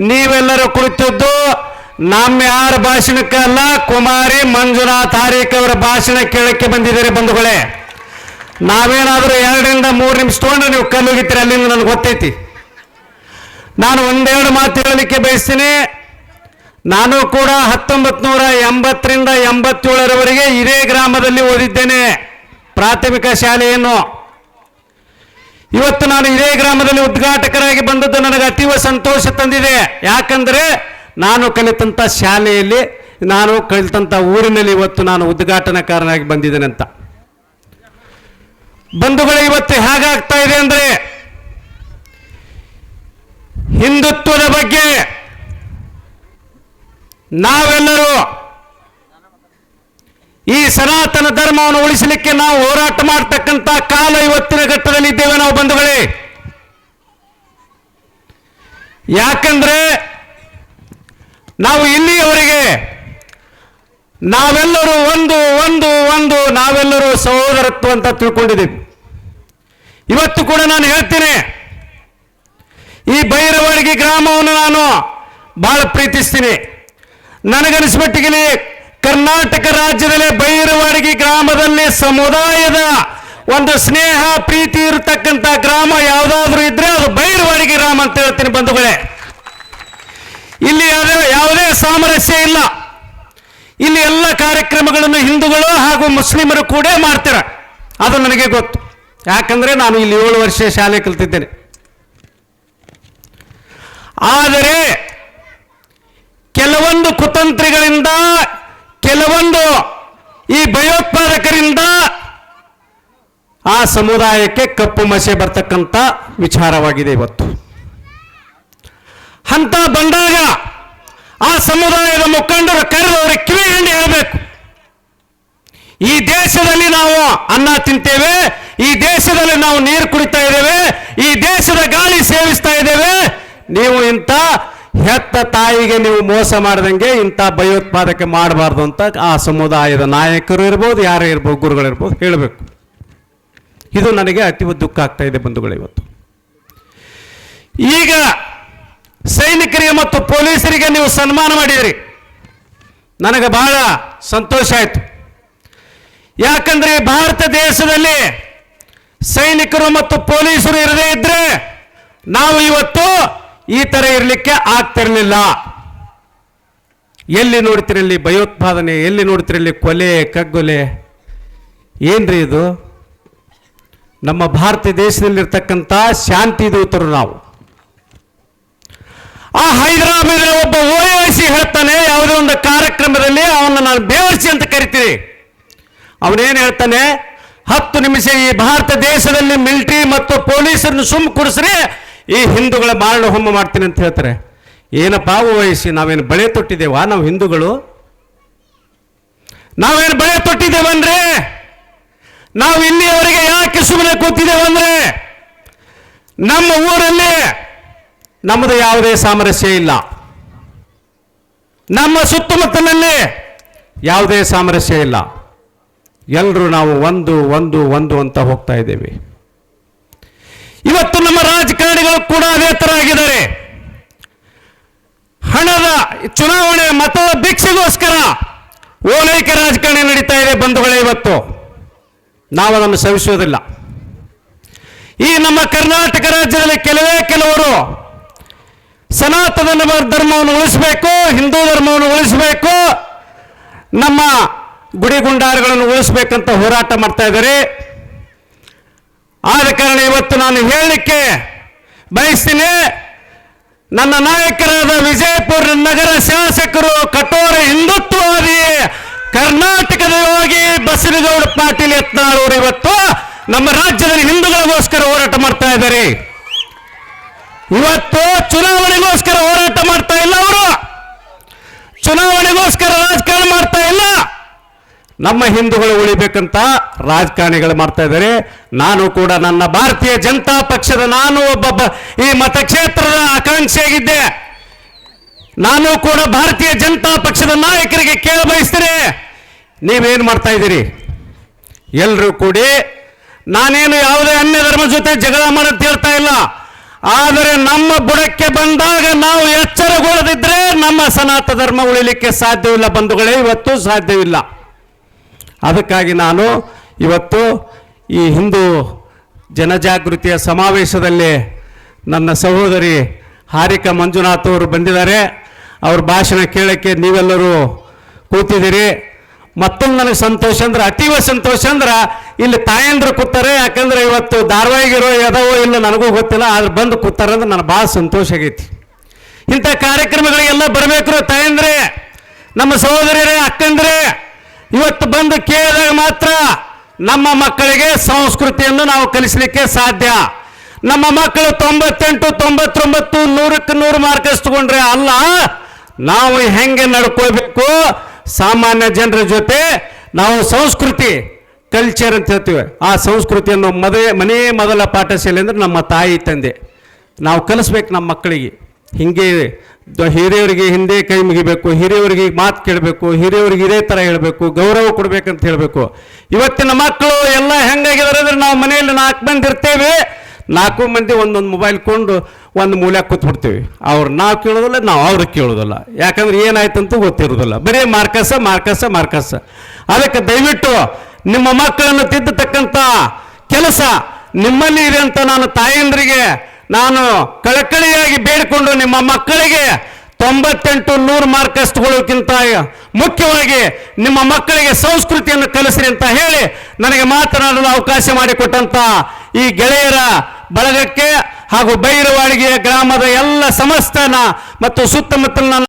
ನೀವೆಲ್ಲರೂ ಕುಳಿತದ್ದು ನಮ್ಮ ಯಾರ ಭಾಷಣಕ್ಕಲ್ಲ, ಕುಮಾರಿ ಮಂಜುನಾಥ್ ಹಾರಿಕ್ ಅವರ ಭಾಷಣ ಕೇಳಕ್ಕೆ ಬಂದಿದ್ದಾರೆ ಬಂಧುಗಳೇ. ನಾವೇನಾದರೂ 2ರಿಂದ 3 ನಿಮಿಷ ತಗೊಂಡ್ರೆ ನೀವು ಕಲ್ಲುಗಿತ್ತೀರಿ, ಅಲ್ಲಿಂದ ನನಗೆ ಗೊತ್ತೈತಿ. ನಾನು ಒಂದೆರಡು ಮಾತು ಹೇಳಲಿಕ್ಕೆ ಬಯಸ್ತೀನಿ. ನಾನು ಕೂಡ 1980ರಿಂದ 87ರವರೆಗೆ ಇದೇ ಗ್ರಾಮದಲ್ಲಿ ಓದಿದ್ದೇನೆ ಪ್ರಾಥಮಿಕ ಶಾಲೆಯನ್ನು. ಇವತ್ತು ನಾನು ಇದೇ ಗ್ರಾಮದಲ್ಲಿ ಉದ್ಘಾಟಕರಾಗಿ ಬಂದದ್ದು ನನಗೆ ಅತೀವ ಸಂತೋಷ ತಂದಿದೆ. ಯಾಕಂದರೆ ನಾನು ಕಲಿತಂಥ ಶಾಲೆಯಲ್ಲಿ, ನಾನು ಕಲಿತಂಥ ಊರಿನಲ್ಲಿ ಇವತ್ತು ನಾನು ಉದ್ಘಾಟನಕಾರನಾಗಿ ಬಂದಿದ್ದೇನೆ ಅಂತ. ಬಂಧುಗಳೇ, ಇವತ್ತು ಹೇಗಾಗ್ತಾ ಇದೆ ಅಂದರೆ ಹಿಂದುತ್ವದ ಬಗ್ಗೆ ನಾವೆಲ್ಲರೂ ಈ ಸನಾತನ ಧರ್ಮವನ್ನು ಉಳಿಸಲಿಕ್ಕೆ ನಾವು ಹೋರಾಟ ಮಾಡತಕ್ಕಂಥ ಕಾಲ ಇವತ್ತಿನ ಘಟ್ಟದಲ್ಲಿ ಇದ್ದೇವೆ ನಾವು ಬಂಧುಗಳೇ. ಯಾಕಂದ್ರೆ ನಾವು ಇಲ್ಲಿಯವರೆಗೆ ನಾವೆಲ್ಲರೂ ನಾವೆಲ್ಲರೂ ಸಹೋದರತ್ವ ಅಂತ ತಿಳ್ಕೊಂಡಿದ್ದೀವಿ. ಇವತ್ತು ಕೂಡ ನಾನು ಹೇಳ್ತೇನೆ, ಈ ಭೈರವಾಡಿಗೆ ಗ್ರಾಮವನ್ನು ನಾನು ಬಹಳ ಪ್ರೀತಿಸ್ತೀನಿ. ನನಗನಿಸ್ಮಟ್ಟಿಗೆ ಕರ್ನಾಟಕ ರಾಜ್ಯದಲ್ಲಿ ಭೈರವಾಡಿಗೆ ಗ್ರಾಮದಲ್ಲಿ ಸಮುದಾಯದ ಒಂದು ಸ್ನೇಹ ಪ್ರೀತಿ ಇರತಕ್ಕಂಥ ಗ್ರಾಮ ಯಾವುದಾದ್ರೂ ಇದ್ರೆ ಅದು ಭೈರವಾಡಿಗೆ ಗ್ರಾಮ ಅಂತ ಹೇಳ್ತೀನಿ ಬಂಧುಗಳೇ. ಇಲ್ಲಿ ಯಾವುದೇ ಸಾಮರಸ್ಯ ಇಲ್ಲ. ಇಲ್ಲಿ ಎಲ್ಲ ಕಾರ್ಯಕ್ರಮಗಳನ್ನು ಹಿಂದೂಗಳು ಹಾಗೂ ಮುಸ್ಲಿಮರು ಕೂಡ ಮಾಡ್ತಾರೆ, ಅದು ನನಗೆ ಗೊತ್ತು. ಯಾಕಂದ್ರೆ ನಾನು ಇಲ್ಲಿ 7 ವರ್ಷ ಶಾಲೆ ಕಲಿತಿದ್ದೇನೆ. ಆದರೆ ಕೆಲವೊಂದು ಕುತಂತ್ರಿಗಳಿಂದ, ಕೆಲವೊಂದು ಈ ಭಯೋತ್ಪಾದಕರಿಂದ ಆ ಸಮುದಾಯಕ್ಕೆ ಕಪ್ಪು ಮಸೆ ಬರ್ತಕ್ಕಂಥ ವಿಚಾರವಾಗಿದೆ ಇವತ್ತು. ಅಂತ ಬಂದಾಗ ಆ ಸಮುದಾಯದ ಮುಖಂಡರು ಕರೆದು ಅವರಿಗೆ ಕಿವಿ ಹಿಂಡಿ ಹೇಳಬೇಕು, ಈ ದೇಶದಲ್ಲಿ ನಾವು ಅನ್ನ ತಿಂತೇವೆ, ಈ ದೇಶದಲ್ಲಿ ನಾವು ನೀರು ಕುಡಿತಾ ಇದ್ದೇವೆ, ಈ ದೇಶದ ಗಾಳಿ ಸೇವಿಸ್ತಾ ಇದ್ದೇವೆ. ನೀವು ಇಂಥ ಹೆತ್ತ ತಾಯಿಗೆ ನೀವು ಮೋಸ ಮಾಡದಂಗೆ ಇಂಥ ಭಯೋತ್ಪಾದಕ ಮಾಡಬಾರ್ದು ಅಂತ ಆ ಸಮುದಾಯದ ನಾಯಕರು ಇರ್ಬೋದು, ಯಾರೇ ಇರ್ಬೋದು, ಗುರುಗಳಿರ್ಬೋದು, ಹೇಳಬೇಕು. ಇದು ನನಗೆ ಅತೀವ ದುಃಖ ಆಗ್ತಾ ಇದೆ ಬಂಧುಗಳು. ಇವತ್ತು ಈಗ ಸೈನಿಕರಿಗೆ ಮತ್ತು ಪೊಲೀಸರಿಗೆ ನೀವು ಸನ್ಮಾನ ಮಾಡಿದಿರಿ, ನನಗೆ ಬಹಳ ಸಂತೋಷ ಆಯಿತು. ಯಾಕಂದ್ರೆ ಭಾರತ ದೇಶದಲ್ಲಿ ಸೈನಿಕರು ಮತ್ತು ಪೊಲೀಸರು ಇರದೇ ಇದ್ರೆ ನಾವು ಇವತ್ತು ಈ ತರ ಇರಲಿಕ್ಕೆ ಆಗ್ತಿರಲಿಲ್ಲ. ಎಲ್ಲಿ ನೋಡ್ತಿರಲ್ಲಿ ಭಯೋತ್ಪಾದನೆ, ಎಲ್ಲಿ ನೋಡ್ತಿರಲ್ಲಿ ಕೊಲೆ ಕಗ್ಗೊಲೆ, ಏನ್ರಿ ಇದು? ನಮ್ಮ ಭಾರತ ದೇಶದಲ್ಲಿರ್ತಕ್ಕಂಥ ಶಾಂತಿ ದೂತರು ನಾವು. ಆ ಹೈದರಾಬಾದ್ ಒಬ್ಬ ಓವೈಸಿ ಹೇಳ್ತಾನೆ, ಯಾವುದೋ ಒಂದು ಕಾರ್ಯಕ್ರಮದಲ್ಲಿ ಅವನ್ನ ನಾನು ಬೇವರ್ಸಿ ಅಂತ ಕರಿತೀನಿ. ಅವನೇನು ಹೇಳ್ತಾನೆ, 10 ನಿಮಿಷ ಈ ಭಾರತ ದೇಶದಲ್ಲಿ ಮಿಲಿಟರಿ ಮತ್ತು ಪೊಲೀಸರನ್ನು ಕುಡಿಸ್ರಿ, ಈ ಹಿಂದೂಗಳ ಮಾರಣ ಹೋಮ ಮಾಡ್ತೀನಿ ಅಂತ ಹೇಳ್ತಾರೆ. ಏನಪ್ಪಾ ಓವೈಸಿ, ನಾವೇನು ಬಳೆ ತೊಟ್ಟಿದ್ದೇವಾ? ನಾವು ಹಿಂದೂಗಳು ನಾವೇನು ಬಳೆ ತೊಟ್ಟಿದ್ದೇವನ್ರಿ? ನಾವು ಇಲ್ಲಿಯವರೆಗೆ ಯಾಕೆ ಸುಮ್ಮನೆ ಕೂತಿದ್ದೇವಂದ್ರೆ ನಮ್ಮ ಊರಲ್ಲಿ ನಮ್ಮದು ಯಾವುದೇ ಸಾಮರಸ್ಯ ಇಲ್ಲ, ನಮ್ಮ ಸುತ್ತಮುತ್ತಲಲ್ಲಿ ಯಾವುದೇ ಸಾಮರಸ್ಯ ಇಲ್ಲ. ಎಲ್ಲರೂ ನಾವು ಒಂದು ಅಂತ ಹೋಗ್ತಾ ಇದ್ದೇವೆ. ಇವತ್ತು ನಮ್ಮ ರಾಜಕಾರಣಿಗಳು ಕೂಡ ಅದೇ ತರ ಆಗಿದ್ದಾರೆ. ಹಣದ ಚುನಾವಣೆ ಮತದ ಭಿಕ್ಷೆಗೋಸ್ಕರ ಓಲೈಕೆ ರಾಜಕಾರಣ ನಡೀತಾ ಇದೆ ಬಂಧುಗಳೇ. ಇವತ್ತು ನಾವು ಅದನ್ನು ಸಹಿಸೋದಿಲ್ಲ. ಈ ನಮ್ಮ ಕರ್ನಾಟಕ ರಾಜ್ಯದಲ್ಲಿ ಕೆಲವರು ಸನಾತನ ಧರ್ಮವನ್ನು ಉಳಿಸಬೇಕು, ಹಿಂದೂ ಧರ್ಮವನ್ನು ಉಳಿಸಬೇಕು, ನಮ್ಮ ಗುಡಿಗುಂಡಾರಗಳನ್ನು ಉಳಿಸಬೇಕಂತ ಹೋರಾಟ ಮಾಡ್ತಾ ಇದ್ದಾರೆ. ಆದ ಕಾರಣ ಇವತ್ತು ನಾನು ಹೇಳಲಿಕ್ಕೆ ಬಯಸ್ತೀನಿ, ನನ್ನ ನಾಯಕರಾದ ವಿಜಯಪುರ ನಗರ ಶಾಸಕರು ಕಠೋರ ಹಿಂದುತ್ವವಾದಿ ಕರ್ನಾಟಕದ ಯೋಗಿ ಬಸನಗೌಡ ಪಾಟೀಲ್ ಯತ್ನಾಳ್ ಅವರು ಇವತ್ತು ನಮ್ಮ ರಾಜ್ಯದಲ್ಲಿ ಹಿಂದೂಗಳಿಗೋಸ್ಕರ ಹೋರಾಟ ಮಾಡ್ತಾ ಇದ್ದಾರೆ. ಇವತ್ತು ಚುನಾವಣೆಗೋಸ್ಕರ ಹೋರಾಟ ಮಾಡ್ತಾ ಇಲ್ಲ, ಅವರು ಚುನಾವಣೆಗೋಸ್ಕರ ರಾಜಕಾರಣ ಮಾಡ್ತಾ ಇಲ್ಲ, ನಮ್ಮ ಹಿಂದೂಗಳು ಉಳಿಬೇಕಂತ ರಾಜಕಾರಣಿಗಳು ಮಾಡ್ತಾ ಇದ್ದಾರೆ. ನಾನು ಕೂಡ ನನ್ನ ಭಾರತೀಯ ಜನತಾ ಪಕ್ಷದ ನಾನು ಒಬ್ಬ ಈ ಮತಕ್ಷೇತ್ರದ ಆಕಾಂಕ್ಷಿಯಾಗಿದ್ದೆ. ನಾನು ಕೂಡ ಭಾರತೀಯ ಜನತಾ ಪಕ್ಷದ ನಾಯಕರಿಗೆ ಕೇಳ ಬಯಸ್ತೇನೆ, ನೀವೇನು ಮಾಡ್ತಾ ಇದ್ದೀರಿ? ಎಲ್ಲರೂ ಕೂಡಿ, ನಾನೇನು ಯಾವುದೇ ಅನ್ಯ ಧರ್ಮ ಜೊತೆ ಜಗಳ ಮಾಡಂತ ಹೇಳ್ತಾ ಇಲ್ಲ, ಆದರೆ ನಮ್ಮ ಬುಡಕ್ಕೆ ಬಂದಾಗ ನಾವು ಎಚ್ಚರ ನಮ್ಮ ಸನಾತನ ಧರ್ಮ ಉಳಿಲಿಕ್ಕೆ ಸಾಧ್ಯವಿಲ್ಲ ಬಂಧುಗಳೇ, ಇವತ್ತು ಸಾಧ್ಯವಿಲ್ಲ. ಅದಕ್ಕಾಗಿ ನಾನು ಇವತ್ತು ಈ ಹಿಂದೂ ಜನಜಾಗೃತಿಯ ಸಮಾವೇಶದಲ್ಲಿ ನನ್ನ ಸಹೋದರಿ ಹಾರಿಕಾ ಮಂಜುನಾಥ್ ಅವರು ಬಂದಿದ್ದಾರೆ. ಅವ್ರ ಭಾಷಣ ಕೇಳೋಕ್ಕೆ ನೀವೆಲ್ಲರೂ ಕೂತಿದ್ದೀರಿ. ಮತ್ತೊಂದು ನನಗೆ ಸಂತೋಷ ಅಂದ್ರೆ, ಅತೀವ ಸಂತೋಷ ಅಂದ್ರೆ, ಇಲ್ಲಿ ತಾಯಂದ್ರು ಕೂತಾರೆ. ಯಾಕಂದ್ರೆ ಇವತ್ತು ಧಾರವಾಹಿಗಿರೋ ಎದವೋ ಇಲ್ಲ ನನಗೂ ಗೊತ್ತಿಲ್ಲ, ಆದ್ರೆ ಬಂದು ಕೂತಾರೆ ಅಂದ್ರೆ ನನಗೆ ಭಾಳ ಸಂತೋಷ ಆಗೈತಿ. ಇಂಥ ಕಾರ್ಯಕ್ರಮಗಳಿಗೆಲ್ಲ ಬರಬೇಕು ತಾಯಂದ್ರೆ, ನಮ್ಮ ಸಹೋದರಿಯರೇ, ಅಕ್ಕಂದ್ರೆ. ಇವತ್ತು ಬಂದು ಕೇಳಿದಾಗ ಮಾತ್ರ ನಮ್ಮ ಮಕ್ಕಳಿಗೆ ಸಂಸ್ಕೃತಿಯನ್ನು ನಾವು ಕಲಿಸಲಿಕ್ಕೆ ಸಾಧ್ಯ. ನಮ್ಮ ಮಕ್ಕಳು 98, 99, 100ಕ್ಕೆ 100 ಮಾರ್ಕ್ಸ್ ತಗೊಂಡ್ರೆ ಅಲ್ಲ, ನಾವು ಹೆಂಗೆ ನಡ್ಕೋಬೇಕು ಸಾಮಾನ್ಯ ಜನರ ಜೊತೆ, ನಾವು ಸಂಸ್ಕೃತಿ ಕಲ್ಚರ್ ಅಂತ ಹೇಳ್ತೀವಿ. ಆ ಸಂಸ್ಕೃತಿಯನ್ನು ಮನೆ ಮೊದಲ ಪಾಠಶಾಲೆ ಅಂದರೆ ನಮ್ಮ ತಾಯಿ ತಂದೆ. ನಾವು ಕಲಿಸ್ಬೇಕು ನಮ್ಮ ಮಕ್ಕಳಿಗೆ. ಹಿಂಗೆ ಹಿರಿಯವರಿಗೆ ಹಿಂದೆ ಕೈ ಮುಗಿಬೇಕು, ಹಿರಿಯವರಿಗೆ ಮಾತು ಕೇಳಬೇಕು, ಹಿರಿಯವರಿಗೆ ಇದೇ ಥರ ಹೇಳಬೇಕು, ಗೌರವ ಕೊಡಬೇಕಂತ ಹೇಳಬೇಕು. ಇವತ್ತಿನ ಮಕ್ಕಳು ಎಲ್ಲ ಹೆಂಗಾಗಿದ್ದಾರೆ ಅಂದರೆ, ನಾವು ಮನೆಯಲ್ಲಿ 4 ಮಂದಿ ಇರ್ತೇವೆ, 4 ಮಂದಿ ಒಂದೊಂದು ಮೊಬೈಲ್ ಕೊಂಡು ಒಂದು ಮೂಲೆ ಕೂತ್ಬಿಡ್ತೀವಿ. ಅವ್ರು ನಾವು ಕೇಳೋದಿಲ್ಲ, ನಾವು ಅವ್ರಿಗೆ ಕೇಳೋದಿಲ್ಲ. ಯಾಕಂದ್ರೆ ಏನಾಯ್ತಂತೂ ಗೊತ್ತಿರೋದಿಲ್ಲ, ಬರೀ ಮಾರ್ಕಸ. ಅದಕ್ಕೆ ದಯವಿಟ್ಟು ನಿಮ್ಮ ಮಕ್ಕಳನ್ನು ತಿದ್ದತಕ್ಕಂಥ ಕೆಲಸ ನಿಮ್ಮಲ್ಲಿ ಇದೆ ಅಂತ ನಾನು ತಾಯಂದ್ರಿಗೆ ನಾನು ಕಳಕಳಿಯಾಗಿ ಬೇಡಿಕೊಂಡು, ನಿಮ್ಮ ಮಕ್ಕಳಿಗೆ 98, 100 ಮಾರ್ಕ್ಸ್ ತಗೊಳ್ಳೋಕ್ಕಿಂತ ಮುಖ್ಯವಾಗಿ ನಿಮ್ಮ ಮಕ್ಕಳಿಗೆ ಸಂಸ್ಕೃತಿಯನ್ನು ಕಲಿಸ್ರಿ ಅಂತ ಹೇಳಿ ನನಗೆ ಮಾತನಾಡಲು ಅವಕಾಶ ಮಾಡಿಕೊಟ್ಟಂತ ಈ ಗೆಳೆಯರ ಬಳಗಕ್ಕೆ ಹಾಗೂ ಬೈರವಾಡಿಗೆಯ ಗ್ರಾಮದ ಎಲ್ಲ ಸಮಸ್ತನ ಮತ್ತು ಸುತ್ತಮುತ್ತಲಿನ